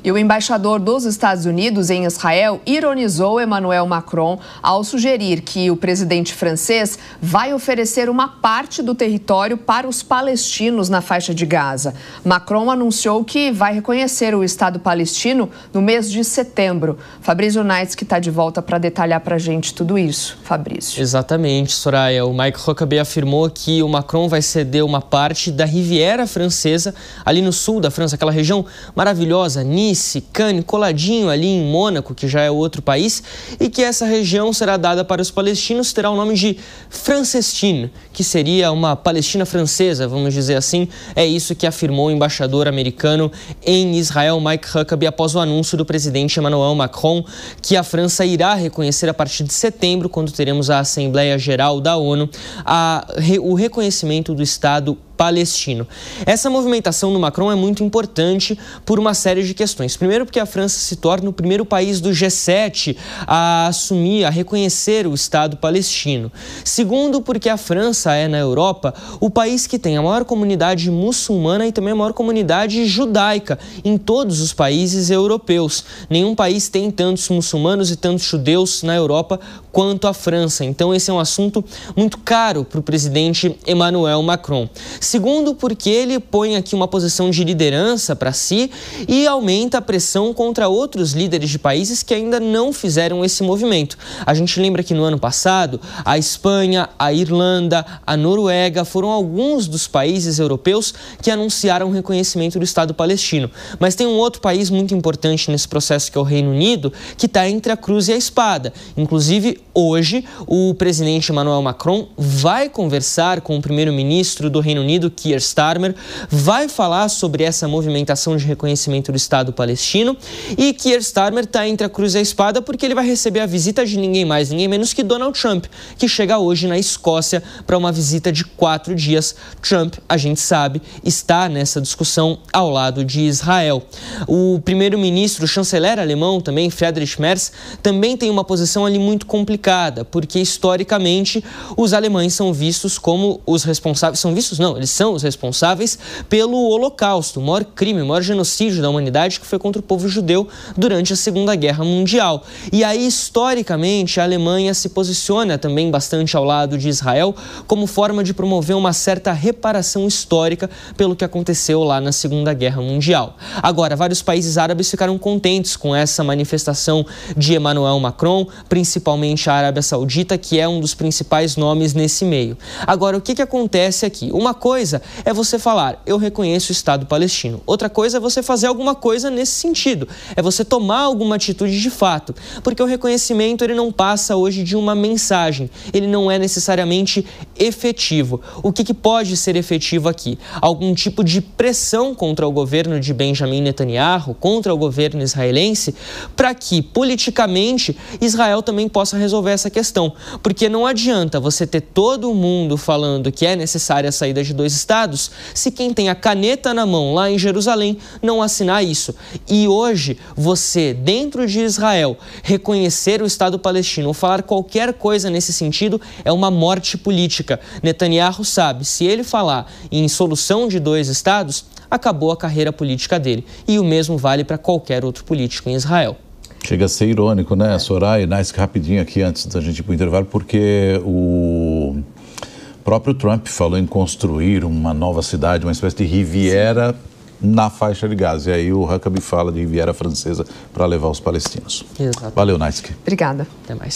E o embaixador dos Estados Unidos em Israel ironizou Emmanuel Macron ao sugerir que o presidente francês vai oferecer uma parte do território para os palestinos na faixa de Gaza. Macron anunciou que vai reconhecer o Estado palestino no mês de setembro. Fabrício Naitz, que está de volta para detalhar para a gente tudo isso. Fabrício. Exatamente, Soraya. O Mike Huckabee afirmou que o Macron vai ceder uma parte da Riviera Francesa, ali no sul da França, aquela região maravilhosa, Nice, Cannes, coladinho ali em Mônaco, que já é outro país, e que essa região será dada para os palestinos, terá o nome de Francestine, que seria uma Palestina francesa, vamos dizer assim. É isso que afirmou o embaixador americano em Israel, Mike Huckabee, após o anúncio do presidente Emmanuel Macron, que a França irá reconhecer a partir de setembro, quando teremos a Assembleia Geral da ONU, o reconhecimento do Estado palestino. Essa movimentação do Macron é muito importante por uma série de questões. Primeiro, porque a França se torna o primeiro país do G7 a assumir, a reconhecer o Estado palestino. Segundo, porque a França é, na Europa, o país que tem a maior comunidade muçulmana e também a maior comunidade judaica em todos os países europeus. Nenhum país tem tantos muçulmanos e tantos judeus na Europa quanto a França. Então, esse é um assunto muito caro para o presidente Emmanuel Macron. Segundo, porque ele põe aqui uma posição de liderança para si e aumenta a pressão contra outros líderes de países que ainda não fizeram esse movimento. A gente lembra que no ano passado, a Espanha, a Irlanda, a Noruega foram alguns dos países europeus que anunciaram o reconhecimento do Estado palestino. Mas tem um outro país muito importante nesse processo, que é o Reino Unido, que está entre a cruz e a espada. Inclusive, hoje, o presidente Emmanuel Macron vai conversar com o primeiro-ministro do Reino Unido, Keir Starmer, vai falar sobre essa movimentação de reconhecimento do Estado palestino, e Keir Starmer está entre a cruz e a espada porque ele vai receber a visita de ninguém mais, ninguém menos que Donald Trump, que chega hoje na Escócia para uma visita de 4 dias. Trump, a gente sabe, está nessa discussão ao lado de Israel. O primeiro-ministro, o chanceler alemão também, Friedrich Merz, também tem uma posição ali muito complicada, porque historicamente os alemães são vistos como os responsáveis, eles são os responsáveis pelo Holocausto, o maior crime, o maior genocídio da humanidade que foi contra o povo judeu durante a Segunda Guerra Mundial. E aí, historicamente, a Alemanha se posiciona também bastante ao lado de Israel como forma de promover uma certa reparação histórica pelo que aconteceu lá na Segunda Guerra Mundial. Agora, vários países árabes ficaram contentes com essa manifestação de Emmanuel Macron, principalmente a Arábia Saudita, que é um dos principais nomes nesse meio. Agora, o que acontece aqui? Uma coisa é você falar, eu reconheço o Estado palestino. Outra coisa é você fazer alguma coisa nesse sentido. É você tomar alguma atitude de fato. Porque o reconhecimento, ele não passa hoje de uma mensagem. Ele não é necessariamente efetivo. O que pode ser efetivo aqui? Algum tipo de pressão contra o governo de Benjamin Netanyahu, contra o governo israelense, para que, politicamente, Israel também possa resolver essa questão. Porque não adianta você ter todo mundo falando que é necessária a saída de 2 estados, se quem tem a caneta na mão lá em Jerusalém não assinar isso. E hoje, você, dentro de Israel, reconhecer o Estado palestino ou falar qualquer coisa nesse sentido é uma morte política. Netanyahu sabe, se ele falar em solução de 2 estados, acabou a carreira política dele. E o mesmo vale para qualquer outro político em Israel. Chega a ser irônico, né, Soraya? Nice, rapidinho aqui antes da gente ir para o intervalo, porque o próprio Trump falou em construir uma nova cidade, uma espécie de Riviera na faixa de Gaza. E aí o Huckabee fala de Riviera Francesa para levar os palestinos. Exato. Valeu, Nice. Obrigada. Até mais.